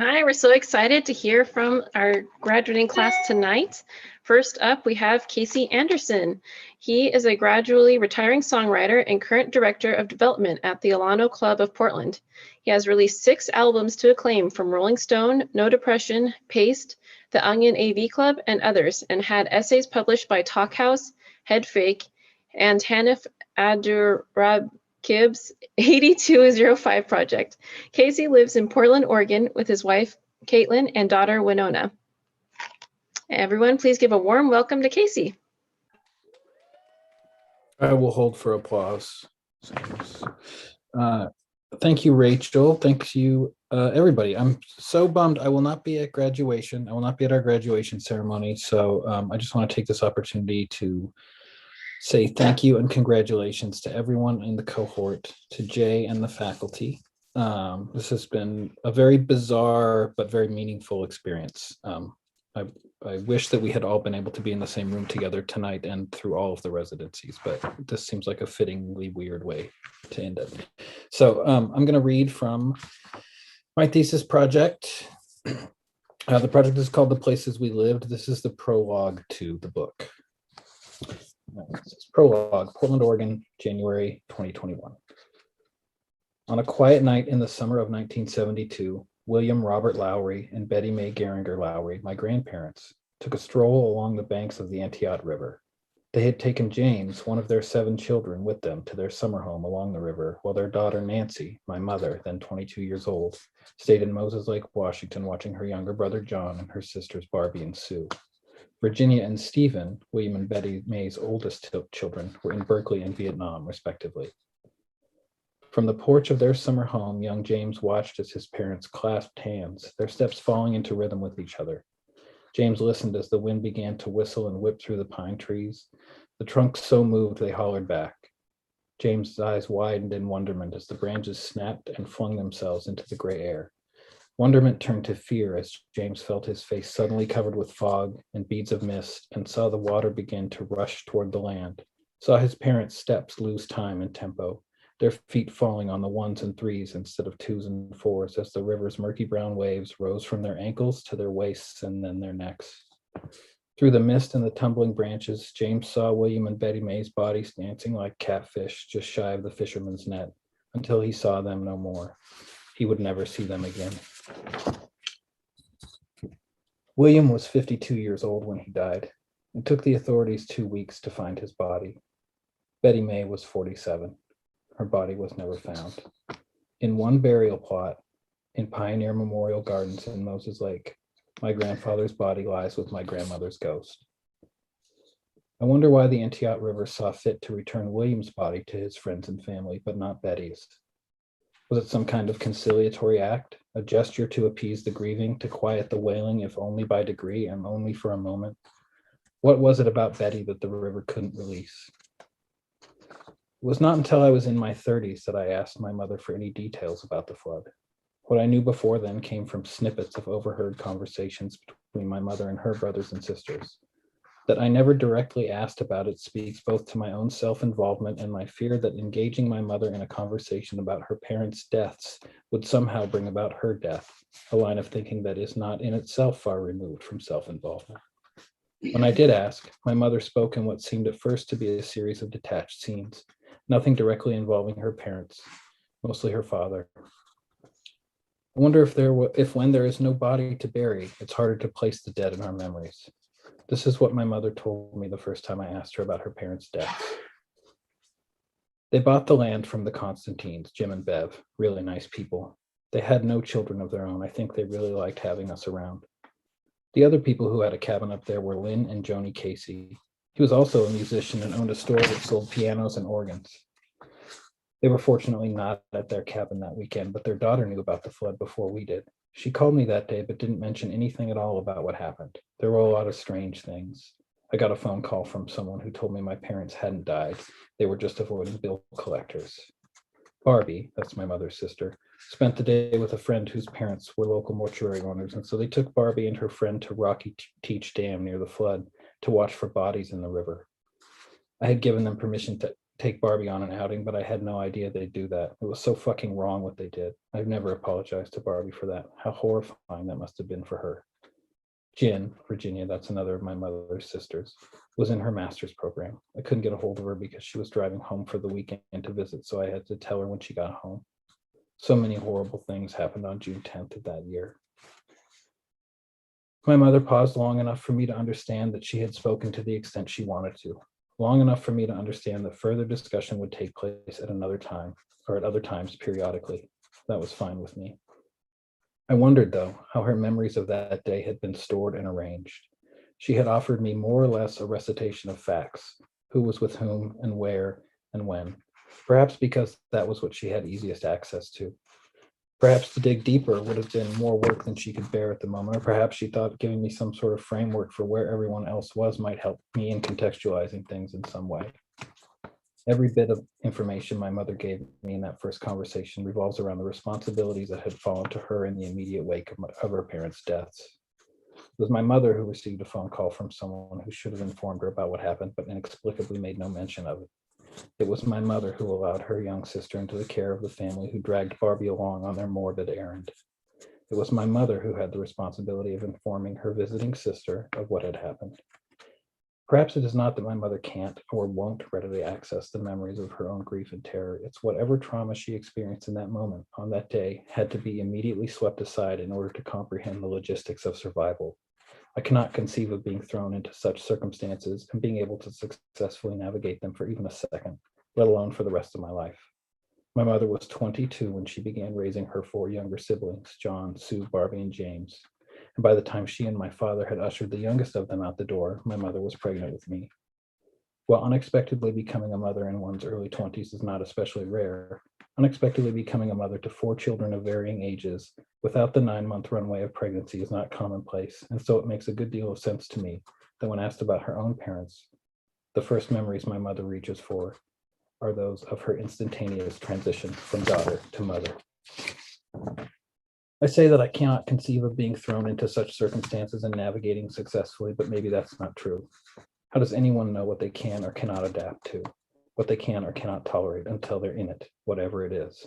Hi, we're so excited to hear from our graduating class tonight. First up, we have Casey Anderson. He is a gradually retiring songwriter and current director of development at the Alano Club of Portland. He has released 6 albums to acclaim from Rolling Stone, No Depression, Paste, The Onion AV Club, and others, and had essays published by Talkhouse, Head Fake, and Hanif Abdurrab Gibbs 8205 project. Casey lives in Portland, Oregon with his wife, Caitlin, and daughter, Winona. Everyone, please give a warm welcome to Casey. I will hold for applause. Thank you, Rachel. Thank you, everybody. I'm so bummed I will not be at graduation. I will not be at our graduation ceremony. So I just want to take this opportunity to say thank you and congratulations to everyone in the cohort, to Jay and the faculty. This has been a very bizarre but very meaningful experience. I wish that we had all been able to be in the same room together tonight and through all of the residencies, but this seems like a fittingly weird way to end it. So I'm going to read from my thesis project. The project is called The Places We Lived. This is the prologue to the book. Prologue, Portland, Oregon, January 2021. On a quiet night in the summer of 1972, William Robert Lowry and Betty Mae Geringer Lowry, my grandparents, took a stroll along the banks of the Antioch River. They had taken James, one of their 7 children, with them to their summer home along the river, while their daughter Nancy, my mother, then 22 years old, stayed in Moses Lake, Washington, watching her younger brother John and her sisters Barbie and Sue. Virginia and Stephen, William and Betty Mae's oldest children, were in Berkeley and Vietnam, respectively. From the porch of their summer home, young James watched as his parents clasped hands, their steps falling into rhythm with each other. James listened as the wind began to whistle and whip through the pine trees. The trunks so moved they hollered back. James's eyes widened in wonderment as the branches snapped and flung themselves into the gray air. Wonderment turned to fear as James felt his face suddenly covered with fog and beads of mist and saw the water begin to rush toward the land, saw his parents' steps lose time and tempo, their feet falling on the 1s and 3s instead of 2s and 4s as the river's murky brown waves rose from their ankles to their waists and then their necks. Through the mist and the tumbling branches, James saw William and Betty Mae's bodies dancing like catfish just shy of the fisherman's net until he saw them no more. He would never see them again. William was 52 years old when he died. It took the authorities 2 weeks to find his body. Betty Mae was 47. Her body was never found. In one burial plot in Pioneer Memorial Gardens in Moses Lake, my grandfather's body lies with my grandmother's ghost. I wonder why the Antioch River saw fit to return William's body to his friends and family, but not Betty's. Was it some kind of conciliatory act, a gesture to appease the grieving, to quiet the wailing, if only by degree and only for a moment? What was it about Betty that the river couldn't release? It was not until I was in my 30s that I asked my mother for any details about the flood. What I knew before then came from snippets of overheard conversations between my mother and her brothers and sisters. That I never directly asked about it speaks both to my own self-involvement and my fear that engaging my mother in a conversation about her parents' deaths would somehow bring about her death, a line of thinking that is not in itself far removed from self-involvement. When I did ask, my mother spoke in what seemed at first to be a series of detached scenes, nothing directly involving her parents, mostly her father. I wonder if when there is no body to bury, it's harder to place the dead in our memories. This is what my mother told me the first time I asked her about her parents' deaths. They bought the land from the Constantines, Jim and Bev, really nice people. They had no children of their own. I think they really liked having us around. The other people who had a cabin up there were Lynn and Joni Casey. He was also a musician and owned a store that sold pianos and organs. They were fortunately not at their cabin that weekend, but their daughter knew about the flood before we did. She called me that day, but didn't mention anything at all about what happened. There were a lot of strange things. I got a phone call from someone who told me my parents hadn't died. They were just avoiding bill collectors. Barbie, that's my mother's sister, spent the day with a friend whose parents were local mortuary owners, and so they took Barbie and her friend to Rocky Teach Dam near the flood to watch for bodies in the river. I had given them permission take Barbie on an outing, but I had no idea they'd do that. It was so fucking wrong what they did. I've never apologized to Barbie for that. How horrifying that must have been for her. Jen, Virginia, that's another of my mother's sisters, was in her master's program. I couldn't get a hold of her because she was driving home for the weekend to visit, so I had to tell her when she got home. So many horrible things happened on June 10th of that year. My mother paused long enough for me to understand that she had spoken to the extent she wanted to, long enough for me to understand that further discussion would take place at another time, or at other times periodically. That was fine with me. I wondered, though, how her memories of that day had been stored and arranged. She had offered me more or less a recitation of facts, who was with whom and where and when, perhaps because that was what she had easiest access to. Perhaps to dig deeper would have been more work than she could bear at the moment, or perhaps she thought giving me some sort of framework for where everyone else was might help me in contextualizing things in some way. Every bit of information my mother gave me in that first conversation revolves around the responsibilities that had fallen to her in the immediate wake of her parents' deaths. It was my mother who received a phone call from someone who should have informed her about what happened, but inexplicably made no mention of it. It was my mother who allowed her young sister into the care of the family who dragged Barbie along on their morbid errand. It was my mother who had the responsibility of informing her visiting sister of what had happened. Perhaps it is not that my mother can't or won't readily access the memories of her own grief and terror. It's whatever trauma she experienced in that moment, on that day, had to be immediately swept aside in order to comprehend the logistics of survival. I cannot conceive of being thrown into such circumstances and being able to successfully navigate them for even a second, let alone for the rest of my life. My mother was 22 when she began raising her 4 younger siblings, John, Sue, Barbie, and James. And by the time she and my father had ushered the youngest of them out the door, my mother was pregnant with me. While unexpectedly becoming a mother in one's early 20s is not especially rare, unexpectedly becoming a mother to 4 children of varying ages without the 9-month runway of pregnancy is not commonplace, and so it makes a good deal of sense to me that when asked about her own parents, the first memories my mother reaches for are those of her instantaneous transition from daughter to mother. I say that I cannot conceive of being thrown into such circumstances and navigating successfully, but maybe that's not true. How does anyone know what they can or cannot adapt to, what they can or cannot tolerate until they're in it, whatever it is?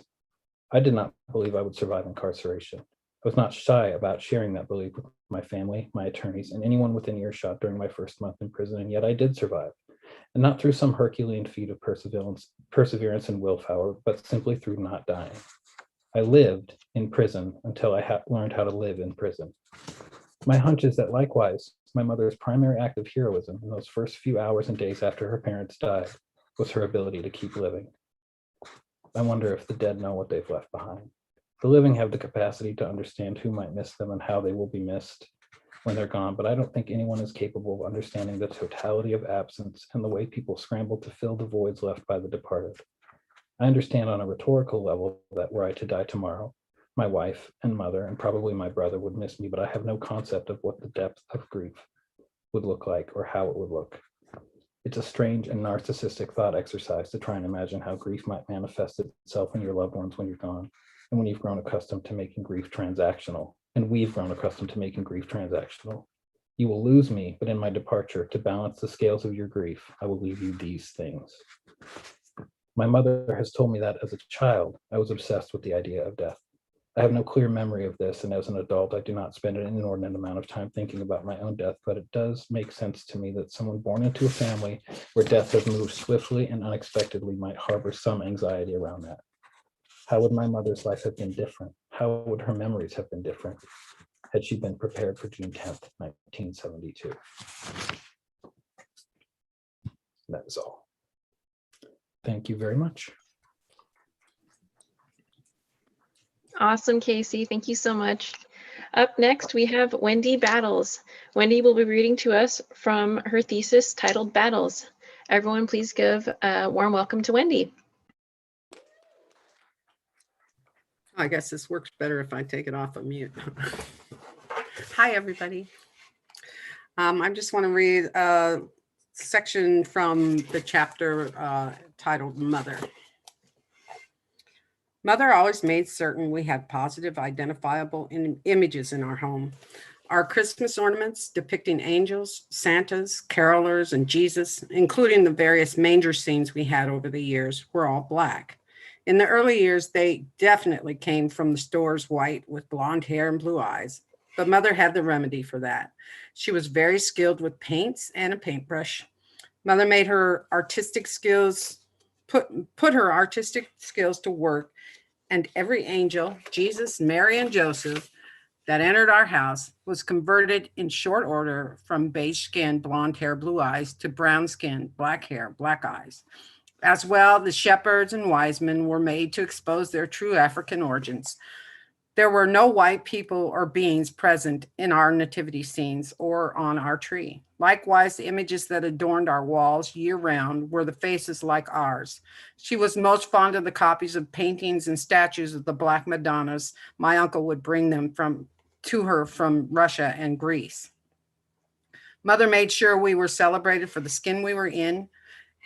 I did not believe I would survive incarceration. I was not shy about sharing that belief with my family, my attorneys, and anyone within earshot during my first month in prison, and yet I did survive. And not through some Herculean feat of perseverance and willpower, but simply through not dying. I lived in prison until I learned how to live in prison. My hunch is that likewise, my mother's primary act of heroism in those first few hours and days after her parents died was her ability to keep living. I wonder if the dead know what they've left behind. The living have the capacity to understand who might miss them and how they will be missed when they're gone, but I don't think anyone is capable of understanding the totality of absence and the way people scramble to fill the voids left by the departed. I understand on a rhetorical level that were I to die tomorrow, my wife and mother and probably my brother would miss me, but I have no concept of what the depth of grief would look like or how it would look. It's a strange and narcissistic thought exercise to try and imagine how grief might manifest itself in your loved ones when you're gone, and when you've grown accustomed to making grief transactional, and we've grown accustomed to making grief transactional. You will lose me, but in my departure, to balance the scales of your grief, I will leave you these things. My mother has told me that as a child, I was obsessed with the idea of death. I have no clear memory of this, and as an adult, I do not spend an inordinate amount of time thinking about my own death, but it does make sense to me that someone born into a family where death has moved swiftly and unexpectedly might harbor some anxiety around that. How would my mother's life have been different? How would her memories have been different had she been prepared for June 10th, 1972? That is all. Thank you very much. Awesome, Casey. Thank you so much. Up next, we have Wendy Battles. Wendy will be reading to us from her thesis titled Battles. Everyone, please give a warm welcome to Wendy. I guess this works better if I take it off of mute. Hi, everybody. I just want to read a section from the chapter titled Mother. Mother always made certain we had positive, identifiable images in our home. Our Christmas ornaments depicting angels, Santas, carolers, and Jesus, including the various manger scenes we had over the years, were all black. In the early years, they definitely came from the stores white with blonde hair and blue eyes, but Mother had the remedy for that. She was very skilled with paints and a paintbrush. Mother made her artistic skills, put her artistic skills to work, and every angel, Jesus, Mary, and Joseph, that entered our house was converted in short order from beige skin, blonde hair, blue eyes to brown skin, black hair, black eyes. As well, the shepherds and wise men were made to expose their true African origins. There were no white people or beings present in our nativity scenes or on our tree. Likewise, the images that adorned our walls year-round were the faces like ours. She was most fond of the copies of paintings and statues of the Black Madonnas. My uncle would bring them to her from Russia and Greece. Mother made sure we were celebrated for the skin we were in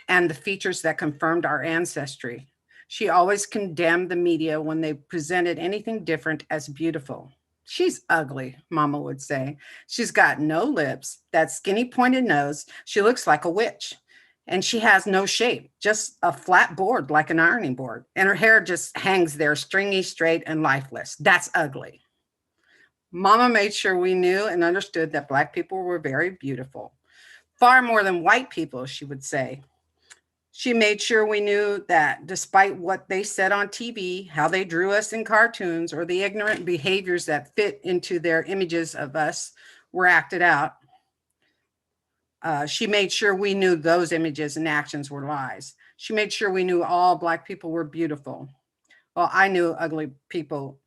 and the features that confirmed our ancestry. She always condemned the media when they presented anything different as beautiful. She's ugly, Mama would say. She's got no lips, that skinny pointed nose. She looks like a witch. And she has no shape, just a flat board like an ironing board. And her hair just hangs there, stringy, straight, and lifeless. That's ugly. Mama made sure we knew and understood that Black people were very beautiful. Far more than white people, she would say. She made sure we knew that despite what they said on TV, how they drew us in cartoons, or the ignorant behaviors that fit into their images of us were acted out, she made sure we knew those images and actions were lies. She made sure we knew all Black people were beautiful. Well, I knew ugly people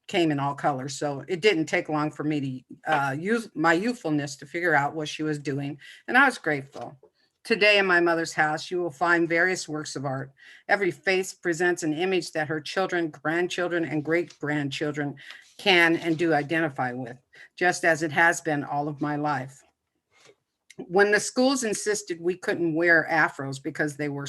came in all colors, so it didn't take long for me to use my youthfulness to figure out what she was doing, and I was grateful. Today in my mother's house, you will find various works of art. Every face presents an image that her children, grandchildren, and great-grandchildren can and do identify with, just as it has been all of my life. When the schools insisted we couldn't wear afros because they were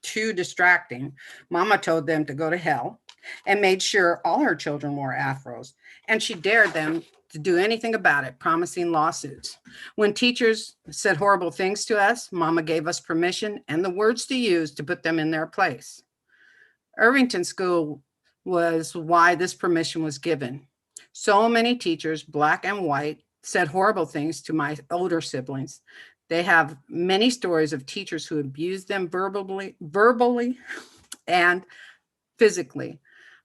too distracting, Mama told them to go to hell and made sure all her children wore afros, and she dared them to do anything about it, promising lawsuits. When teachers said horrible things to us, Mama gave us permission and the words to use to put them in their place. Irvington School was why this permission was given. So many teachers, Black and white, said horrible things to my older siblings. They have many stories of teachers who abused them verbally and physically.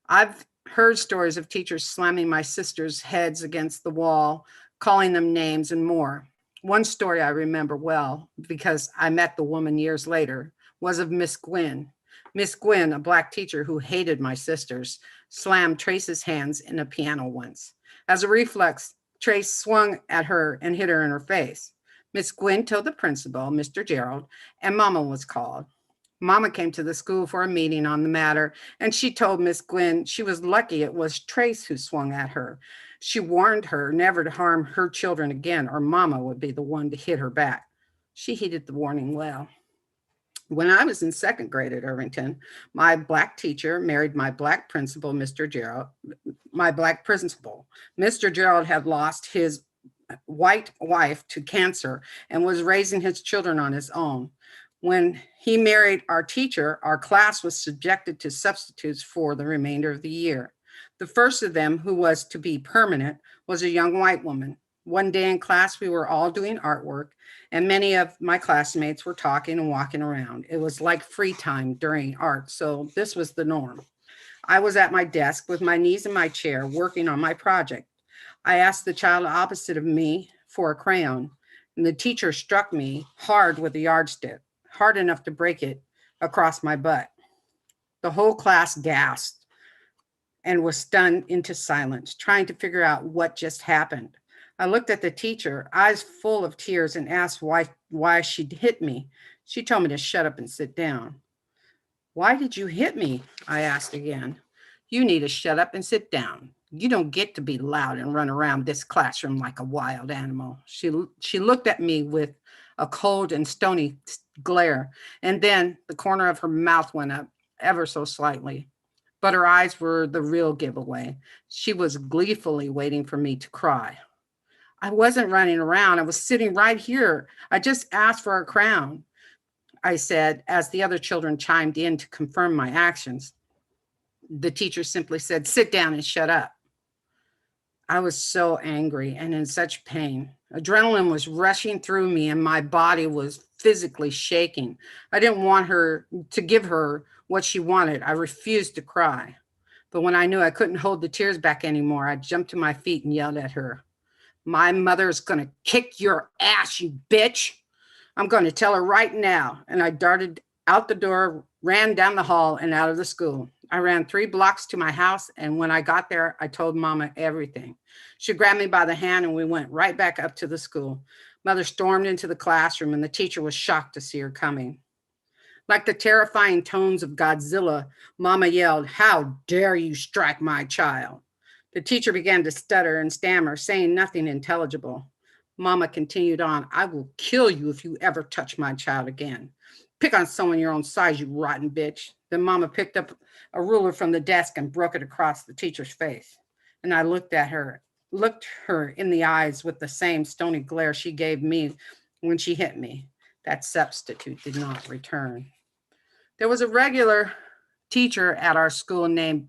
I've heard stories of teachers slamming my sisters' heads against the wall, calling them names and more. One story I remember well, because I met the woman years later, was of Miss Gwynn. Miss Gwynn, a Black teacher who hated my sisters, slammed Trace's hands in a piano once. As a reflex, Trace swung at her and hit her in her face. Miss Gwynn told the principal, Mr. Gerald, and Mama was called. Mama came to the school for a meeting on the matter, and she told Miss Gwynn she was lucky it was Trace who swung at her. She warned her never to harm her children again, or Mama would be the one to hit her back. She heeded the warning well. When I was in second grade at Irvington, my Black teacher married my Black principal, Mr. Gerald. My Black principal, Mr. Gerald, had lost his white wife to cancer and was raising his children on his own. When he married our teacher, our class was subjected to substitutes for the remainder of the year. The first of them, who was to be permanent, was a young white woman. One day in class, we were all doing artwork, and many of my classmates were talking and walking around. It was like free time during art, so this was the norm. I was at my desk with my knees in my chair, working on my project. I asked the child opposite of me for a crayon, and the teacher struck me hard with a yardstick, hard enough to break it across my butt. The whole class gasped and was stunned into silence, trying to figure out what just happened. I looked at the teacher, eyes full of tears, and asked why she'd hit me. She told me to shut up and sit down. Why did you hit me? I asked again. You need to shut up and sit down. You don't get to be loud and run around this classroom like a wild animal. She looked at me with a cold and stony glare, and then the corner of her mouth went up ever so slightly. But her eyes were the real giveaway. She was gleefully waiting for me to cry. I wasn't running around. I was sitting right here. I just asked for a crown, I said, as the other children chimed in to confirm my actions. The teacher simply said, sit down and shut up. I was so angry and in such pain. Adrenaline was rushing through me and my body was physically shaking. I didn't want her to give her what she wanted. I refused to cry. But when I knew I couldn't hold the tears back anymore, I jumped to my feet and yelled at her, my mother's going to kick your ass, you bitch. I'm going to tell her right now. And I darted out the door, ran down the hall and out of the school. I ran 3 blocks to my house. And when I got there, I told Mama everything. She grabbed me by the hand and we went right back up to the school. Mother stormed into the classroom and the teacher was shocked to see her coming. Like the terrifying tones of Godzilla, Mama yelled, how dare you strike my child? The teacher began to stutter and stammer, saying nothing intelligible. Mama continued on, I will kill you if you ever touch my child again. Pick on someone your own size, you rotten bitch. Then Mama picked up a ruler from the desk and broke it across the teacher's face. And I looked her in the eyes with the same stony glare she gave me when she hit me. That substitute did not return. There was a regular teacher at our school named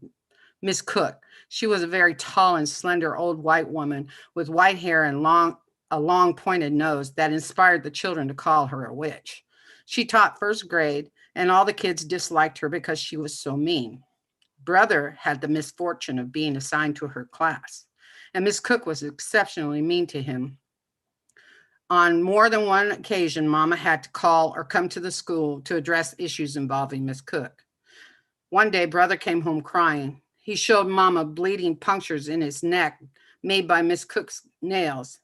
Miss Cook. She was a very tall and slender old white woman with white hair and a long pointed nose that inspired the children to call her a witch. She taught first grade and all the kids disliked her because she was so mean. Brother had the misfortune of being assigned to her class, and Miss Cook was exceptionally mean to him. On more than one occasion, Mama had to call or come to the school to address issues involving Miss Cook. One day, Brother came home crying. He showed Mama bleeding punctures in his neck made by Miss Cook's nails.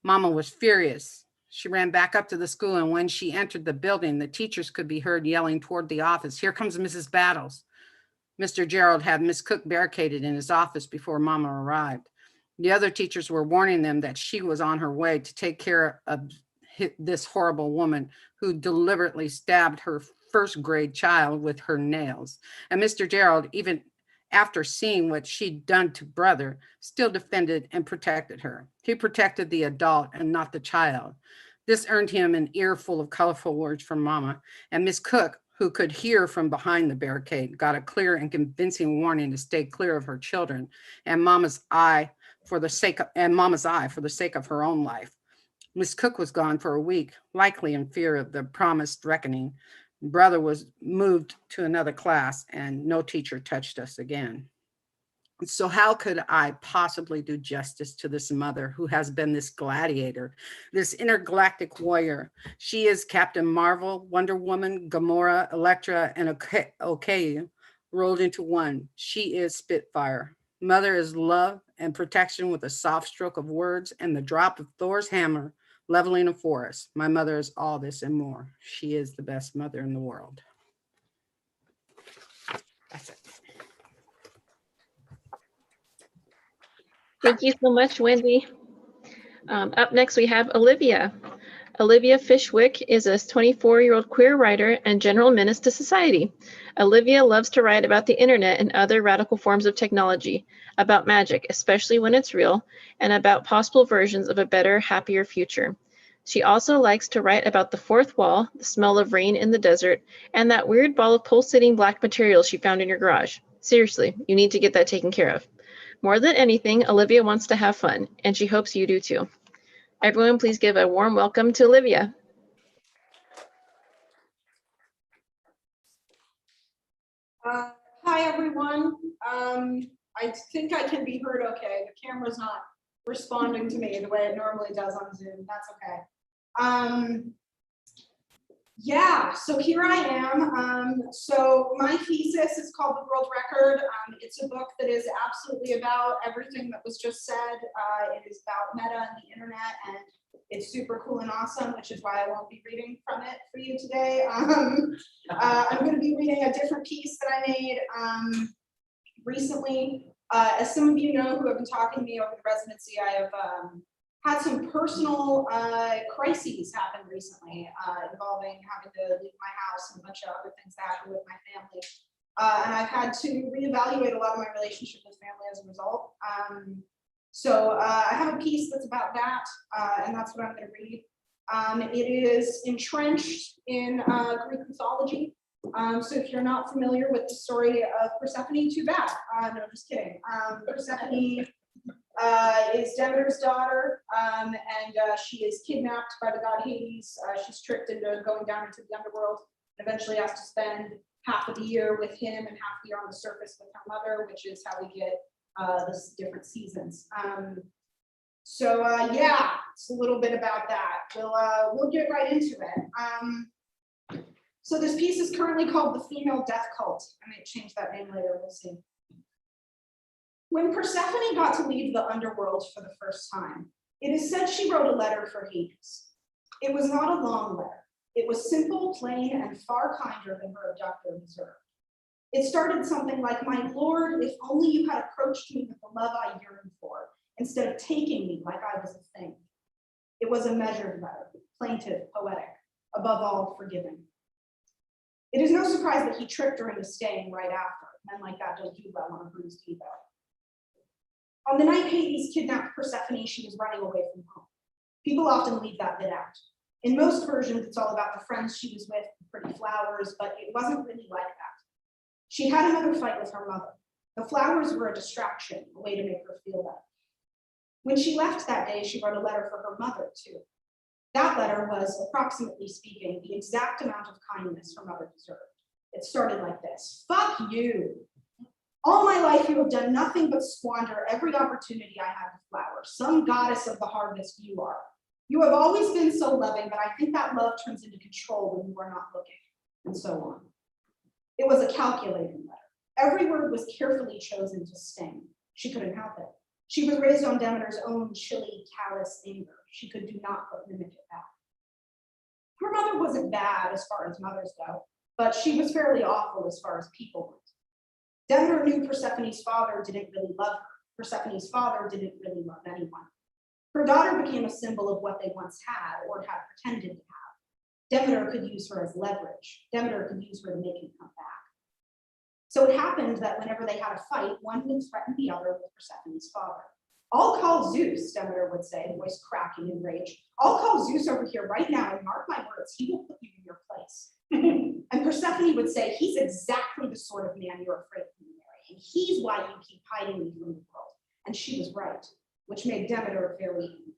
Mama was furious. She ran back up to the school, and when she entered the building, the teachers could be heard yelling toward the office, here comes Mrs. Battles. Mr. Gerald had Miss Cook barricaded in his office before Mama arrived. The other teachers were warning them that she was on her way to take care of this horrible woman who deliberately stabbed her first grade child with her nails. And Mr. Gerald, even after seeing what she'd done to Brother, still defended and protected her. He protected the adult and not the child. This earned him an earful of colorful words from Mama. And Miss Cook, who could hear from behind the barricade, got a clear and convincing warning to stay clear of her children and Mama's eye for the sake of her own life. Miss Cook was gone for a week, likely in fear of the promised reckoning. Brother was moved to another class and no teacher touched us again. So how could I possibly do justice to this mother who has been this gladiator, this intergalactic warrior? She is Captain Marvel, Wonder Woman, Gamora, Elektra, and Okayu rolled into one. She is Spitfire. Mother is love and protection with a soft stroke of words and the drop of Thor's hammer leveling a forest. My mother is all this and more. She is the best mother in the world. That's it. Thank you so much, Wendy. Up next, we have Olivia. Olivia Fishwick is a 24-year-old queer writer and general menace to society. Olivia loves to write about the internet and other radical forms of technology, about magic, especially when it's real, and about possible versions of a better, happier future. She also likes to write about the fourth wall, the smell of rain in the desert, and that weird ball of pulsating black material she found in your garage. Seriously, you need to get that taken care of. More than anything, Olivia wants to have fun, and she hopes you do too. Everyone, please give a warm welcome to Olivia. Hi, everyone. I think I can be heard okay. The camera's not responding to me the way it normally does on Zoom. That's okay. Yeah, so here I am. So my thesis is called The World Record. It's a book that is absolutely about everything that was just said. It is about meta and the internet, and it's super cool and awesome, which is why I won't be reading from it for you today. I'm going to be reading a different piece that I made recently. As some of you know who have been talking to me over the residency, I have had some personal crises happen recently involving having to leave my house and a bunch of other things that happened with my family. And I've had to reevaluate a lot of my relationship with family as a result. So I have a piece that's about that, and that's what I'm going to read. It is entrenched in Greek mythology. So if you're not familiar with the story of Persephone, too bad. No, just kidding. Persephone is Demeter's daughter, and she is kidnapped by the god Hades. She's tricked into going down into the underworld, and eventually has to spend half of the year with him and half the year on the surface with her mother, which is how we get the different seasons. Yeah, it's a little bit about that. We'll get right into it. So this piece is currently called The Female Death Cult. I may change that name later, we'll see. When Persephone got to leave the underworld for the first time, it is said she wrote a letter for Hades. It was not a long letter. It was simple, plain, and far kinder than her abductor deserved. It started something like, "My lord, if only you had approached me with the love I yearned for, instead of taking me like I was a thing." It was a measured letter, plaintive, poetic, above all, forgiving. It is no surprise that he tricked her into staying right after. Men like that don't do well on a bruised ego. On the night Hades kidnapped Persephone, she was running away from home. People often leave that bit out. In most versions, it's all about the friends she was with, the pretty flowers, but it wasn't really like that. She had another fight with her mother. The flowers were a distraction, a way to make her feel better. When she left that day, she wrote a letter for her mother, too. That letter was, approximately speaking, the exact amount of kindness her mother deserved. It started like this: "Fuck you. All my life you have done nothing but squander every opportunity I had to flower. Some goddess of the harvest you are. You have always been so loving, but I think that love turns into control when you are not looking," and so on. It was a calculating letter. Every word was carefully chosen to sting. She couldn't help it. She was raised on Demeter's own chilly, callous anger. She could do not but mimic it back. Her mother wasn't bad as far as mothers go, but she was fairly awful as far as people went. Demeter knew Persephone's father didn't really love her. Persephone's father didn't really love anyone. Her daughter became a symbol of what they once had or had pretended to have. Demeter could use her as leverage. Demeter could use her to make him come back. So it happened that whenever they had a fight, one would threaten the other with Persephone's father. "I'll call Zeus," Demeter would say, voice cracking in rage. "I'll call Zeus over here right now, and mark my words, he will put you in your place." And Persephone would say, "He's exactly the sort of man you're afraid to marry, and he's why you keep hiding me from the world." And she was right, which made Demeter very angry.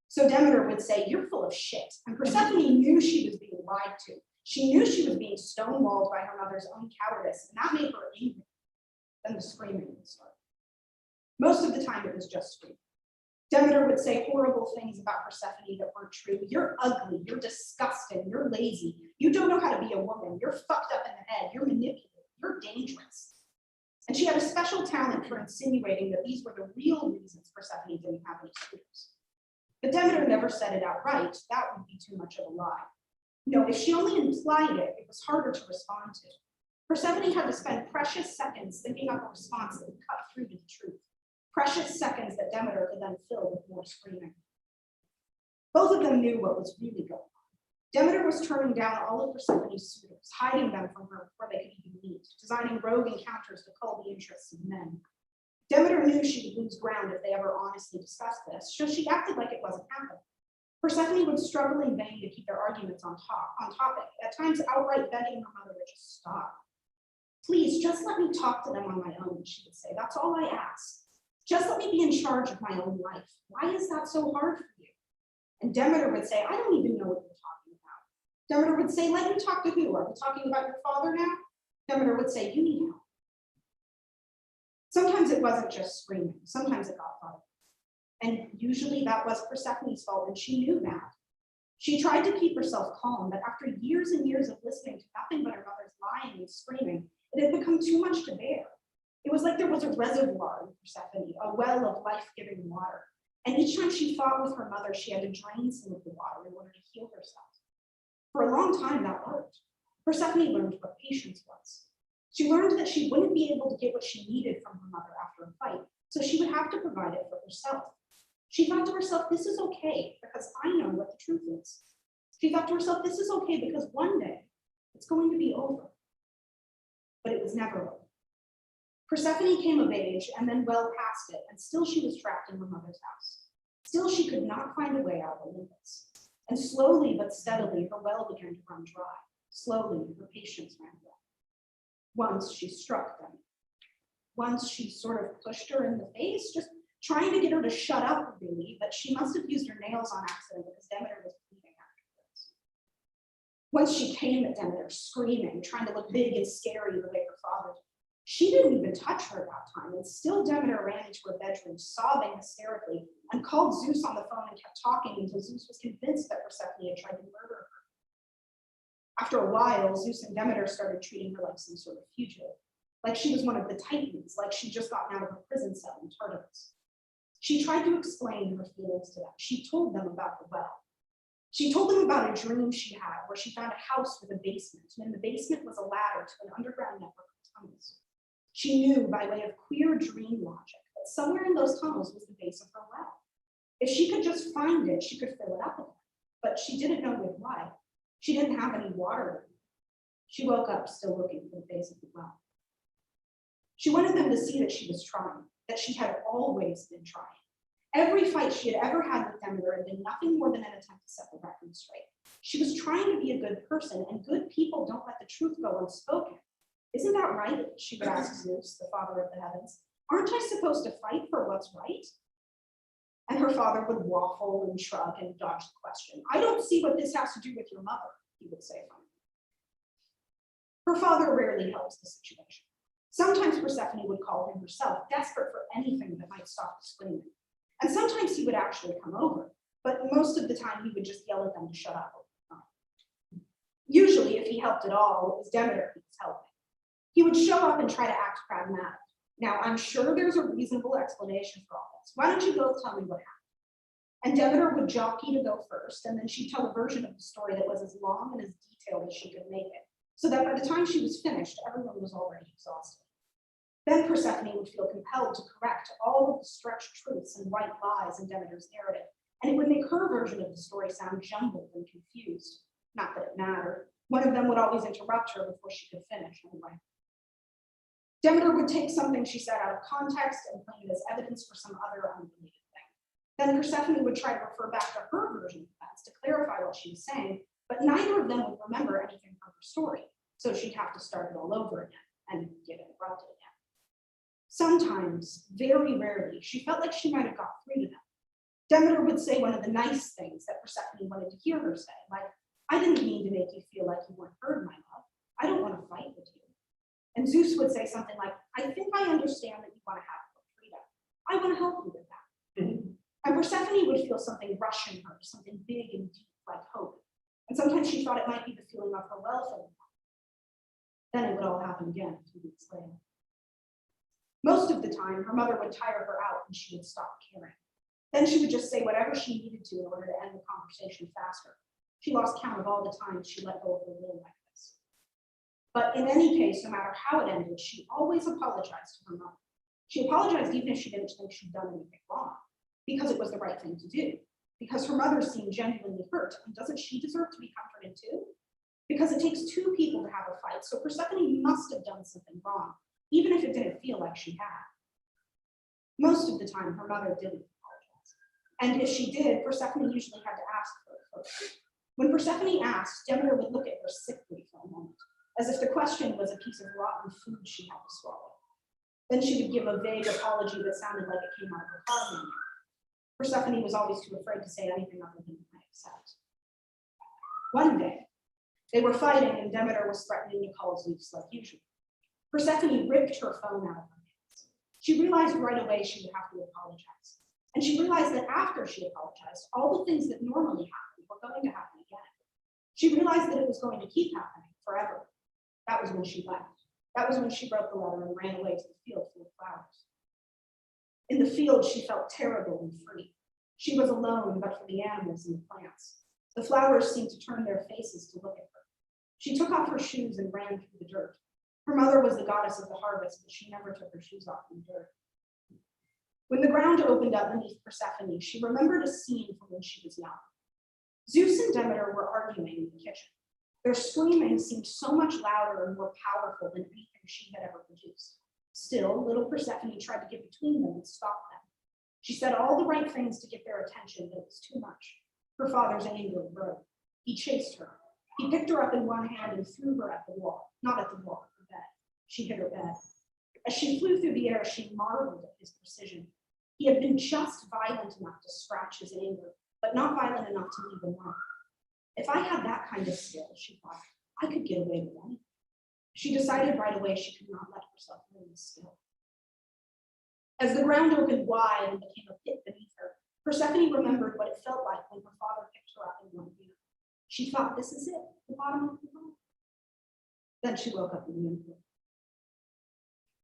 So Demeter would say, "You're full of shit." And Persephone knew she was being lied to. She knew she was being stonewalled by her mother's own cowardice, and that made her angry. Then the screaming would start. Most of the time it was just screaming. Demeter would say horrible things about Persephone that weren't true. "You're ugly, you're disgusting, you're lazy, you don't know how to be a woman, you're fucked up in the head, you're manipulative, you're dangerous." And she had a special talent for insinuating that these were the real reasons Persephone didn't have any suitors. But Demeter never said it outright. That would be too much of a lie. No, if she only implied it, it was harder to respond to. Persephone had to spend precious seconds thinking up a response that would cut through to the truth. Precious seconds that Demeter could then fill with more screaming. Both of them knew what was really going on. Demeter was turning down all of Persephone's suitors, hiding them from her before they could even meet, designing rogue encounters to cull the interests of men. Demeter knew she would lose ground if they ever honestly discussed this, so she acted like it wasn't happening. Persephone would struggle in vain to keep their arguments on topic, at times outright begging her mother to just stop. "Please, just let me talk to them on my own," she would say. "That's all I ask. Just let me be in charge of my own life. Why is that so hard for you?" And Demeter would say, "I don't even know what you're talking about." Demeter would say, "Let me talk to who? Are we talking about your father now?" Demeter would say, "You need help." Sometimes it wasn't just screaming. Sometimes it got violent. And usually that was Persephone's fault, and she knew that. She tried to keep herself calm, but after years and years of listening to nothing but her mother's lying and screaming, it had become too much to bear. It was like there was a reservoir in Persephone, a well of life-giving water. And each time she fought with her mother, she had to drain some of the water in order to heal herself. For a long time, that worked. Persephone learned what patience was. She learned that she wouldn't be able to get what she needed from her mother after a fight, so she would have to provide it for herself. She thought to herself, "This is okay because I know what the truth is." She thought to herself, "This is okay because one day it's going to be over." But it was never over. Persephone came of age and then well past it, and still she was trapped in her mother's house. Still she could not find a way out of Olympus. And slowly but steadily, her well began to run dry. Slowly, her patience ran dry. Once she struck them. Once she sort of pushed her in the face, just trying to get her to shut up, really, but she must have used her nails on accident because Demeter was bleeding afterwards. Once she came at Demeter, screaming, trying to look big and scary the way her father did. She didn't even touch her that time, and still Demeter ran into her bedroom, sobbing hysterically, and called Zeus on the phone and kept talking until Zeus was convinced that Persephone had tried to murder her. After a while, Zeus and Demeter started treating her like some sort of fugitive, like she was one of the Titans, like she'd just gotten out of a prison cell in Tartarus. She tried to explain her feelings to them. She told them about the well. She told them about a dream she had where she found a house with a basement, and in the basement was a ladder to an underground network of tunnels. She knew by way of queer dream logic that somewhere in those tunnels was the base of her well. If she could just find it, she could fill it up again, but she didn't know with why. She didn't have any water. She woke up still looking for the base of the well. She wanted them to see that she was trying, that she had always been trying. Every fight she had ever had with Demeter had been nothing more than an attempt to set the record straight. She was trying to be a good person, and good people don't let the truth go unspoken. Isn't that right? She would ask Zeus, the father of the heavens. Aren't I supposed to fight for what's right? And her father would waffle and shrug and dodge the question. I don't see what this has to do with your mother, he would say finally. Her father rarely helps the situation. Sometimes Persephone would call him herself, desperate for anything that might stop the screaming. And sometimes he would actually come over, but most of the time he would just yell at them to shut up. Usually, if he helped at all, it was Demeter who was helping. He would show up and try to act pragmatic. Now, I'm sure there's a reasonable explanation for all this. Why don't you both tell me what happened? And Demeter would jockey to go first, and then she'd tell a version of the story that was as long and as detailed as she could make it, so that by the time she was finished, everyone was already exhausted. Then Persephone would feel compelled to correct all of the stretched truths and white lies in Demeter's narrative, and it would make her version of the story sound jumbled and confused. Not that it mattered. One of them would always interrupt her before she could finish anyway. Demeter would take something she said out of context and claim it as evidence for some other unrelated thing. Then Persephone would try to refer back to her version of events to clarify what she was saying, but neither of them would remember anything from her story, so she'd have to start it all over again and get interrupted again. Sometimes, very rarely, she felt like she might have got through to them. Demeter would say one of the nice things that Persephone wanted to hear her say, like, I didn't mean to make you feel like you weren't heard, my love. I don't want to fight with you. And Zeus would say something like, I think I understand that you want to have freedom. I want to help you with that. And Persephone would feel something rush in her, something big and deep like hope. And sometimes she thought it might be the feeling of her welfare. Then it would all happen again 2 weeks later. Most of the time, her mother would tire her out and she would stop caring. Then she would just say whatever she needed to in order to end the conversation faster. She lost count of all the times she let go of her will like this. But in any case, no matter how it ended, she always apologized to her mother. She apologized even if she didn't think she'd done anything wrong, because it was the right thing to do, because her mother seemed genuinely hurt, and doesn't she deserve to be comforted too? Because it takes two people to have a fight, so Persephone must have done something wrong, even if it didn't feel like she had. Most of the time, her mother didn't apologize. And if she did, Persephone usually had to ask for it first. When Persephone asked, Demeter would look at her sickly for a moment, as if the question was a piece of rotten food she had to swallow. Then she would give a vague apology that sounded like it came out of her heart. Persephone was always too afraid to say anything other than I accept. One day, they were fighting and Demeter was threatening to call Zeus like usual. Persephone ripped her phone out of her hands. She realized right away she would have to apologize. And she realized that after she apologized, all the things that normally happen were going to happen again. She realized that it was going to keep happening forever. That was when she left. That was when she wrote the letter and ran away to the field full of flowers. In the field, she felt terrible and free. She was alone, but for the animals and the plants. The flowers seemed to turn their faces to look at her. She took off her shoes and ran through the dirt. Her mother was the goddess of the harvest, but she never took her shoes off in the dirt. When the ground opened up beneath Persephone, she remembered a scene from when she was young. Zeus and Demeter were arguing in the kitchen. Their screaming seemed so much louder and more powerful than anything she had ever produced. Still, little Persephone tried to get between them and stop them. She said all the right things to get their attention, but it was too much. Her father's anger broke. He chased her. He picked her up in one hand and threw her at the wall. Not at the wall, her bed. She hit her bed. As she flew through the air, she marveled at his precision. He had been just violent enough to scratch his anger, but not violent enough to leave a mark. If I had that kind of skill, she thought, I could get away with anything. She decided right away she could not let herself learn this skill. As the ground opened wide and became a pit beneath her, Persephone remembered what it felt like when her father picked her up in one hand. She thought, this is it, the bottom of the boat. Then she woke up in the input.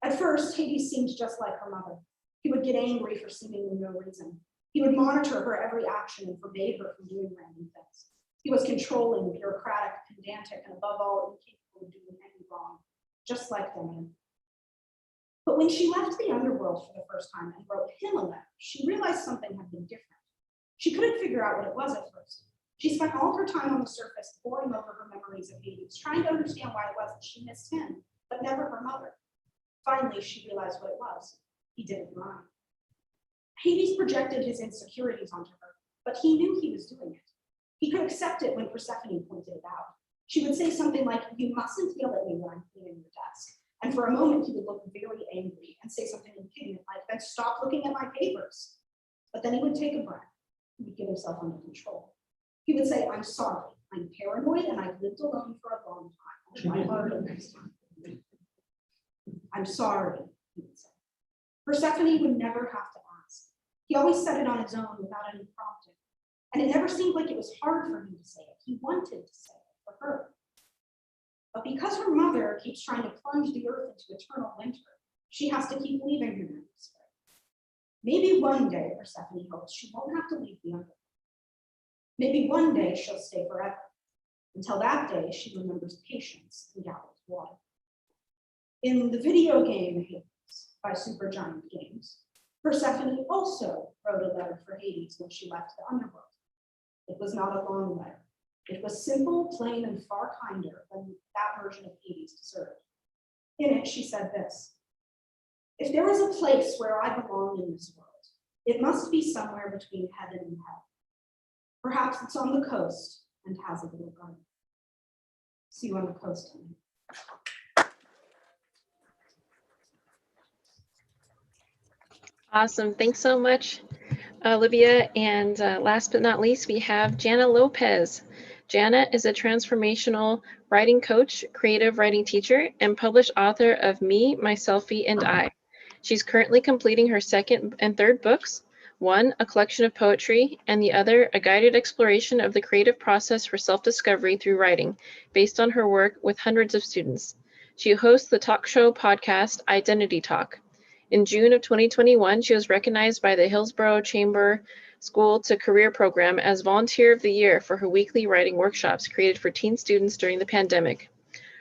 At first, Hades seemed just like her mother. He would get angry for seemingly no reason. He would monitor her every action and forbade her from doing random things. He was controlling, bureaucratic, pedantic, and above all, incapable of doing any wrong, just like Diana. But when she left the underworld for the first time and wrote him a letter, she realized something had been different. She couldn't figure out what it was at first. She spent all her time on the surface, poring over her memories of Hades, trying to understand why it was that she missed him, but never her mother. Finally, she realized what it was. He didn't lie. Hades projected his insecurities onto her, but he knew he was doing it. He could accept it when Persephone pointed it out. She would say something like, you mustn't yell at me when I'm cleaning your desk. And for a moment, he would look very angry and say something indignant like, then stop looking at my papers. But then he would take a breath. He would get himself under control. He would say, I'm sorry. I'm paranoid and I've lived alone for a long time. I'll try harder next time. I'm sorry, he would say. Persephone would never have to ask. He always said it on his own without any prompting. And it never seemed like it was hard for him to say it. He wanted to say it for her. But because her mother keeps trying to plunge the earth into eternal winter, she has to keep leaving him in this way. Maybe one day, Persephone hopes, she won't have to leave the underworld. Maybe one day she'll stay forever. Until that day, she remembers patience and gathers water. In the video game Hades by Supergiant Games, Persephone also wrote a letter for Hades when she left the underworld. It was not a long letter. It was simple, plain, and far kinder than that version of Hades deserved. In it, she said this: if there is a place where I belong in this world, it must be somewhere between heaven and hell. Perhaps it's on the coast and has a little garden. See you on the coast, honey. Awesome. Thanks so much, Olivia. And last but not least, we have Jana Lopez. Jana is a transformational writing coach, creative writing teacher, and published author of Me, My Selfie, and I. She's currently completing her second and third books, one, a collection of poetry, and the other, a guided exploration of the creative process for self-discovery through writing, based on her work with hundreds of students. She hosts the talk show podcast Identity Talk. In June of 2021, she was recognized by the Hillsborough Chamber School to Career Program as Volunteer of the Year for her weekly writing workshops created for teen students during the pandemic.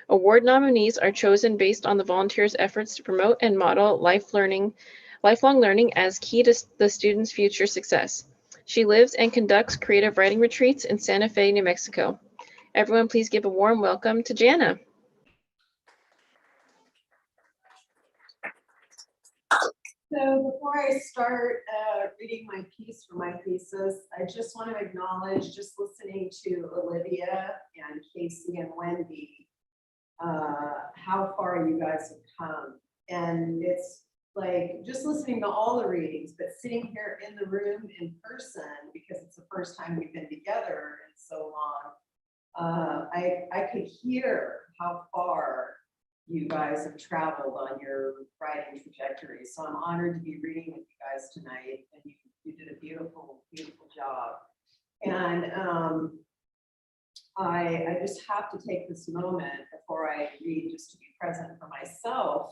Award nominees are chosen based on the volunteers' efforts to promote and model lifelong learning as key to the students' future success. She lives and conducts creative writing retreats in Santa Fe, New Mexico. Everyone, please give a warm welcome to Jana. So before I start reading my piece for my thesis, I just want to acknowledge, just listening to Olivia and Casey and Wendy, how far you guys have come. And it's like just listening to all the readings, but sitting here in the room in person, because it's the first time we've been together in so long, I could hear how far you guys have traveled on your writing trajectory. So I'm honored to be reading with you guys tonight, and you did a beautiful, beautiful job. And I just have to take this moment before I read, just to be present for myself,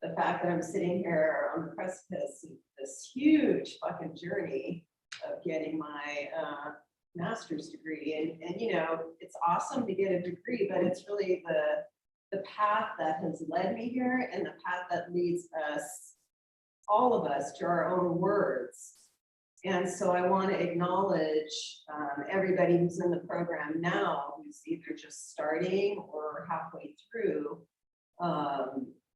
the fact that I'm sitting here on the precipice of this huge fucking journey of getting my master's degree. And you know, it's awesome to get a degree, but it's really the path that has led me here, and the path that leads us, all of us, to our own words. And so I want to acknowledge everybody who's in the program now, who's either just starting or halfway through.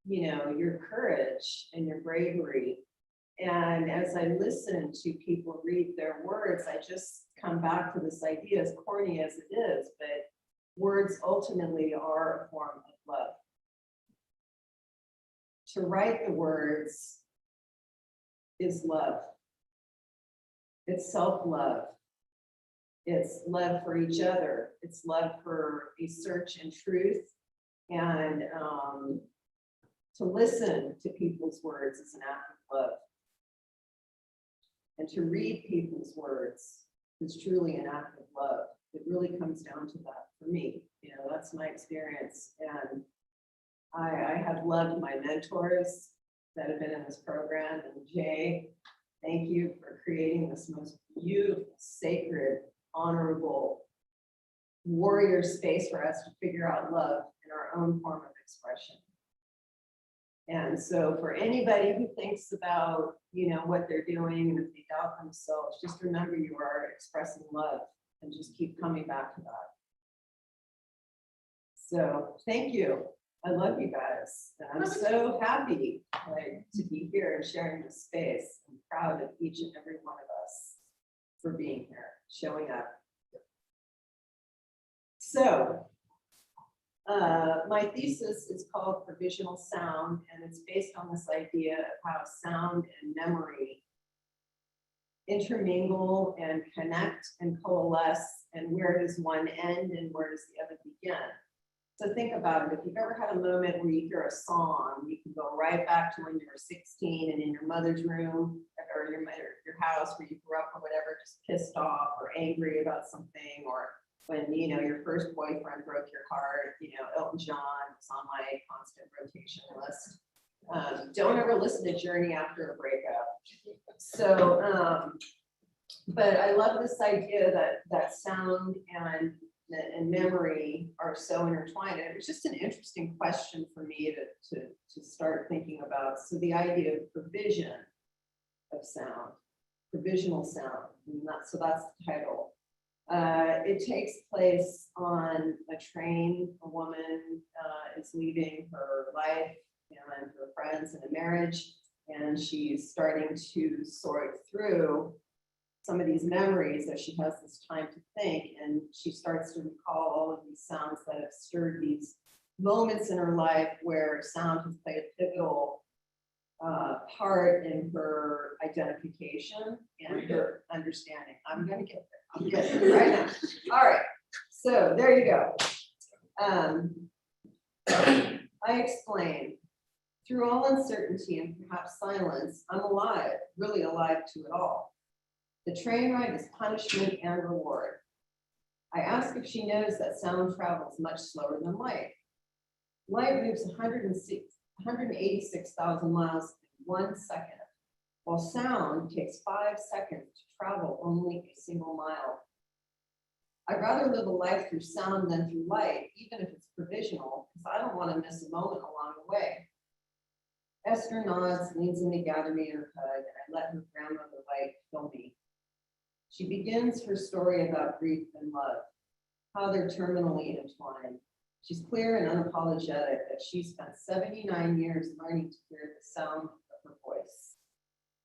your courage and your bravery. And as I listen to people read their words, I just come back to this idea, as corny as it is, but words ultimately are a form of love. To write the words is love. It's self-love. It's love for each other. It's love for a search in truth. And to listen to people's words is an act of love. And to read people's words is truly an act of love. It really comes down to that for me. That's my experience. And I have loved my mentors that have been in this program. And Jay, thank you for creating this most beautiful, sacred, honorable warrior space for us to figure out love in our own form of expression. And so for anybody who thinks about, what they're doing, and if they doubt themselves, just remember you are expressing love and just keep coming back to that. So thank you. I love you guys. And I'm so happy to be here and sharing this space. I'm proud of each and every one of us for being here, showing up. So my thesis is called Provisional Sound, and it's based on this idea of how sound and memory intermingle and connect and coalesce, and where does one end and where does the other begin. So think about it. If you've ever had a moment where you hear a song, you can go right back to when you were 16 and in your mother's room or your house where you grew up or whatever, just pissed off or angry about something, or when your first boyfriend broke your heart. Elton John was on my constant rotation list. Don't ever listen to Journey after a breakup. So, but I love this idea that sound and memory are so intertwined. And it was just an interesting question for me to start thinking about. So the idea of provision of sound, provisional sound, so that's the title. It takes place on a train. A woman is leaving her life and her friends and a marriage, and she's starting to sort through some of these memories as she has this time to think, and she starts to recall all of these sounds that have stirred these moments in her life where sound has played a pivotal part in her identification and her understanding. I'm going to get there. I'm getting there right now. All right. So there you go. I explain. Through all uncertainty and perhaps silence, I'm alive, really alive to it all. The train ride is punishment and reward. I ask if she knows that sound travels much slower than light. Light moves 186,000 miles in 1 second, while sound takes 5 seconds to travel only a single mile. I'd rather live a life through sound than through light, even if it's provisional, because I don't want to miss a moment along the way. Esther nods, leans in to gather me in her hug, and I let her grandmother light fill me. She begins her story about grief and love, how they're terminally entwined. She's clear and unapologetic that she spent 79 years learning to hear the sound of her voice.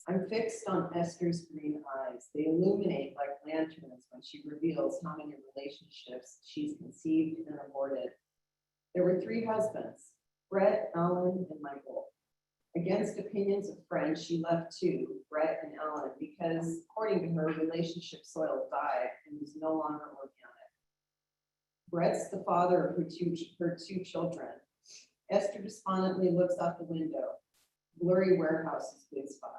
I'm fixed on Esther's green eyes. They illuminate like lanterns when she reveals how many relationships she's conceived and aborted. There were 3 husbands, Brett, Ellen, and Michael. Against opinions of friends, she left 2, Brett and Ellen, because according to her, relationship soil died and was no longer organic. Brett's the father of her two children. Esther despondently looks out the window. Blurry warehouses whiz by.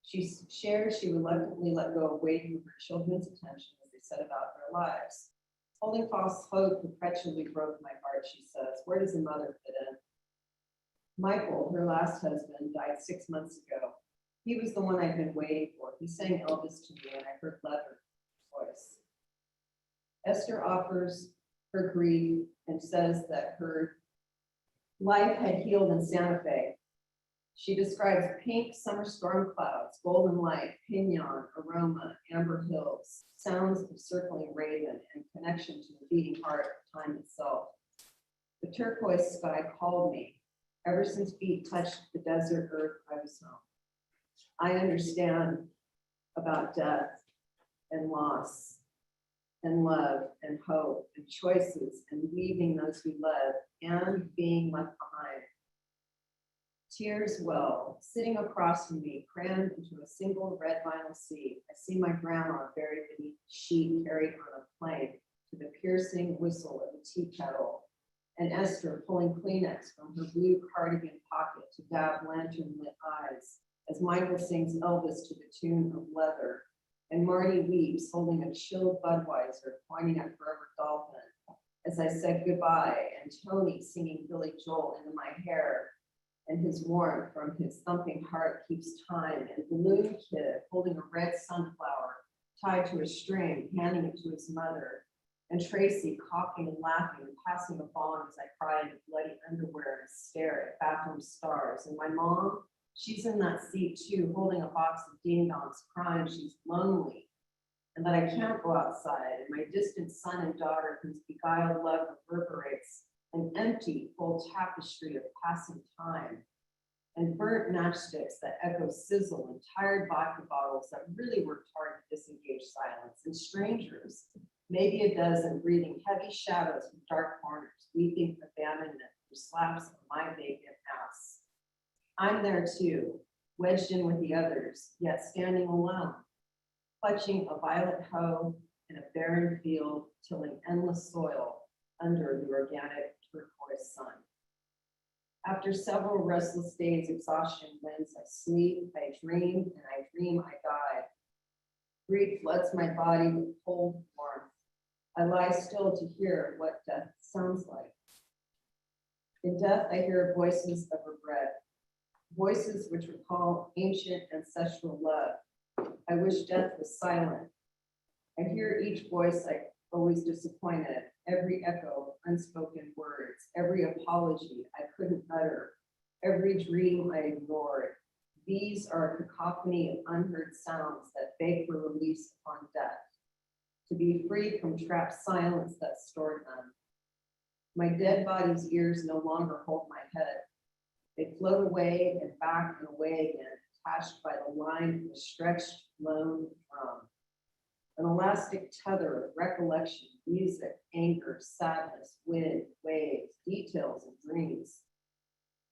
She shares she reluctantly let go of waiting for her children's attention as they set about their lives. Holding false hope perpetually broke my heart, she says. Where does a mother fit in? Michael, her last husband, died 6 months ago. He was the one I'd been waiting for. He sang Elvis to me, and I heard Leather's voice. Esther offers her grief and says that her life had healed in Santa Fe. She describes pink summer storm clouds, golden light, pinyon, aroma, amber hills, sounds of circling raven, and connection to the beating heart of time itself. The turquoise sky called me. Ever since feet touched the desert earth, I was home. I understand about death and loss and love and hope and choices and leaving those we love and being left behind. Tears well, sitting across from me, crammed into a single red vinyl seat. I see my grandma buried beneath a sheet carried on a plank to the piercing whistle of a tea kettle, and Esther pulling Kleenex from her blue cardigan pocket to dab lantern-lit eyes as Michael sings Elvis to the tune of Leather, and Marty weeps holding a chilled Budweiser pointing at Forever Dolphin as I said goodbye, and Tony singing Billy Joel into my hair, and his warmth from his thumping heart keeps time, and Balloon Kid holding a red sunflower tied to a string, handing it to his mother, and Tracy coughing and laughing and passing a bong as I cry into bloody underwear and stare at bathroom stars. And my mom, she's in that seat too, holding a box of ding-dongs, crying she's lonely and that I can't go outside. And my distant son and daughter, whose beguiled love reverberates an empty, full tapestry of passing time, and burnt matchsticks that echo sizzle, and tired vodka bottles that really worked hard to disengage silence, and strangers, maybe a dozen, breathing heavy shadows from dark corners, weeping abandonment through slaps of my vacant house. I'm there too, wedged in with the others, yet standing alone, clutching a violet hoe in a barren field, tilling endless soil under the organic turquoise sun. After several restless days, exhaustion wins. I sleep, I dream, and I dream I die. Grief floods my body with cold warmth. I lie still to hear what death sounds like. In death, I hear voices of regret, voices which recall ancient ancestral love. I wish death was silent. I hear each voice I always disappointed, every echo of unspoken words, every apology I couldn't utter, every dream I ignored. These are a cacophony of unheard sounds that beg for release upon death, to be free from trapped silence that stored them. My dead body's ears no longer hold my head. They float away and back and away again, attached by the line of a stretched, lone drum. An elastic tether of recollection, music, anger, sadness, wind, waves, details, and dreams.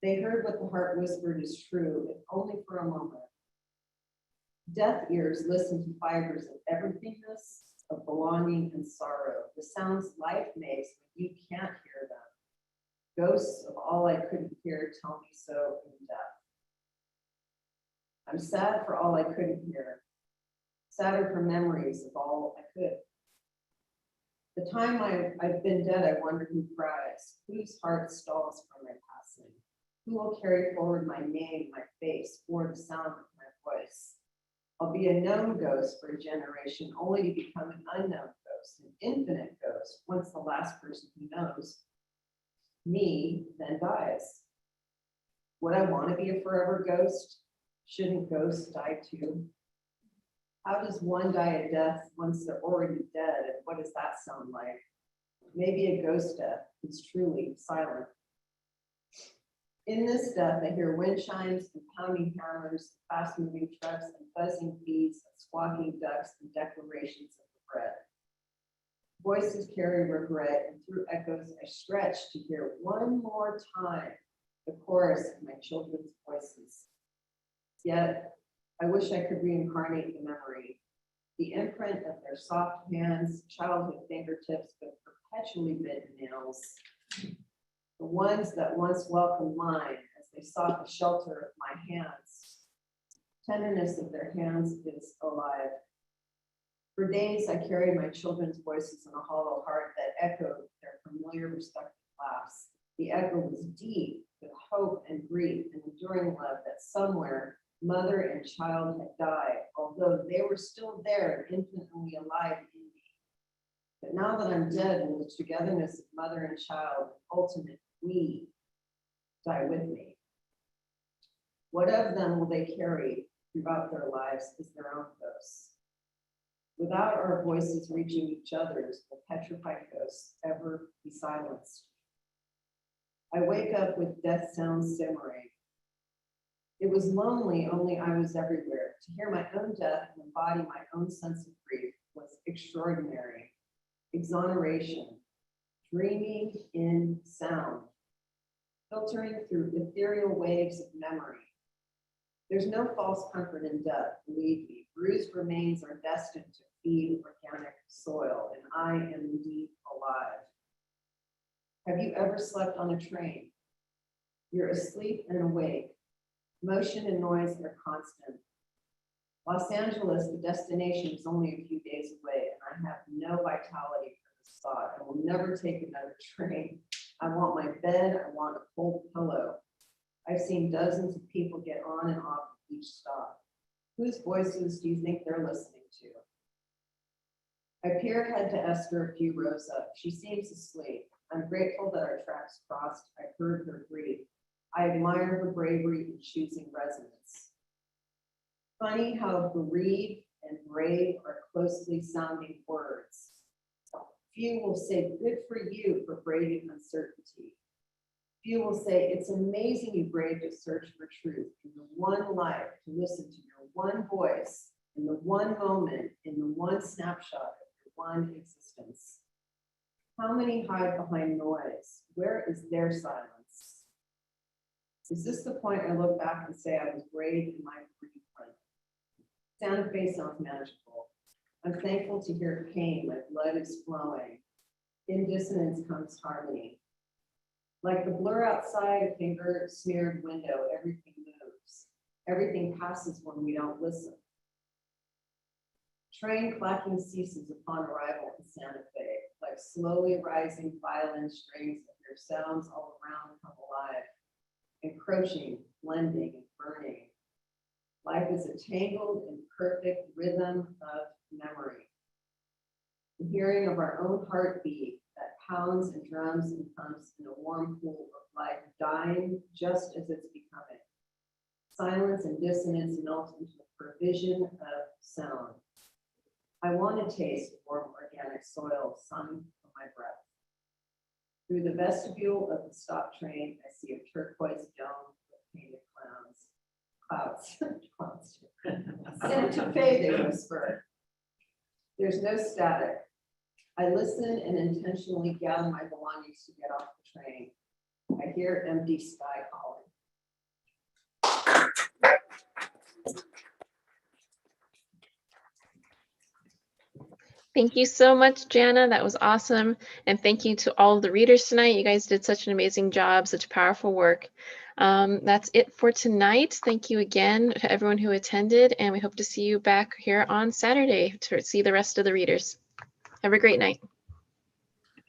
They heard what the heart whispered is true, if only for a moment. Deaf ears listen to fibers of everythingness, of belonging and sorrow, the sounds life makes when you can't hear them. Ghosts of all I couldn't hear tell me so in death. I'm sad for all I couldn't hear. Sadder for memories of all I could. The time I've been dead, I wonder who cries, whose heart stalls for my passing, who will carry forward my name, my face, or the sound of my voice. I'll be a known ghost for a generation, only to become an unknown ghost, an infinite ghost, once the last person who knows me then dies. Would I want to be a forever ghost? Shouldn't ghosts die too? How does one die a death once they're already dead? And what does that sound like? Maybe a ghost death is truly silent. In this death, I hear wind chimes and pounding hammers, fast-moving trucks and buzzing bees, and squawking ducks and declarations of regret. Voices carry regret, and through echoes, I stretch to hear one more time the chorus of my children's voices. Yet, I wish I could reincarnate the memory, the imprint of their soft hands, childhood fingertips with perpetually bitten nails, the ones that once welcomed mine as they sought the shelter of my hands. Tenderness of their hands is alive. For days, I carried my children's voices in a hollow heart that echoed their familiar, respected laughs. The echo was deep with hope and grief and enduring love that somewhere mother and child had died, although they were still there, infinitely alive in me. But now that I'm dead, and the togetherness of mother and child, ultimate we, die with me. What of them will they carry throughout their lives as their own ghosts? Without our voices reaching each other's, will petrified ghosts ever be silenced? I wake up with death sounds simmering. It was lonely, only I was everywhere. To hear my own death and embody my own sense of grief was extraordinary. Exoneration, dreaming in sound, filtering through ethereal waves of memory. There's no false comfort in death, believe me. Bruised remains are destined to feed organic soil, and I am indeed alive. Have you ever slept on a train? You're asleep and awake. Motion and noise are constant. Los Angeles, the destination, is only a few days away, and I have no vitality for this thought. I will never take another train. I want my bed. I want a cold pillow. I've seen dozens of people get on and off of each stop. Whose voices do you think they're listening to? I peer ahead to Esther a few rows up. She seems asleep. I'm grateful that our tracks crossed. I heard her breathe. I admire her bravery in choosing resonance. Funny how bereaved and brave are closely sounding words. Few will say, good for you for braving uncertainty. Few will say, it's amazing you braved to search for truth in the one life, to listen to your one voice, in the one moment, in the one snapshot of your one existence. How many hide behind noise? Where is their silence? Is this the point I look back and say I was brave in my blueprint? Santa Fe sounds magical. I'm thankful to hear pain, my blood is flowing. In dissonance comes harmony. Like the blur outside a finger-smeared window, everything moves. Everything passes when we don't listen. Train clacking ceases upon arrival in Santa Fe, like slowly rising violin strings of your sounds all around come alive, encroaching, blending, and burning. Life is a tangled and perfect rhythm of memory. The hearing of our own heartbeat that pounds and drums and pumps in a warm pool of life, dying just as it's becoming. Silence and dissonance melt into a provision of sound. I want to taste warm organic soil, sun from my breath. Through the vestibule of the stop train, I see a turquoise dome with painted clouds. Santa Fe, they whisper. There's no static. I listen and intentionally gather my belongings to get off the train. I hear empty sky calling. Thank you so much, Jana. That was awesome. And thank you to all of the readers tonight. You guys did such an amazing job, such powerful work. That's it for tonight. Thank you again to everyone who attended, and we hope to see you back here on Saturday to see the rest of the readers. Have a great night.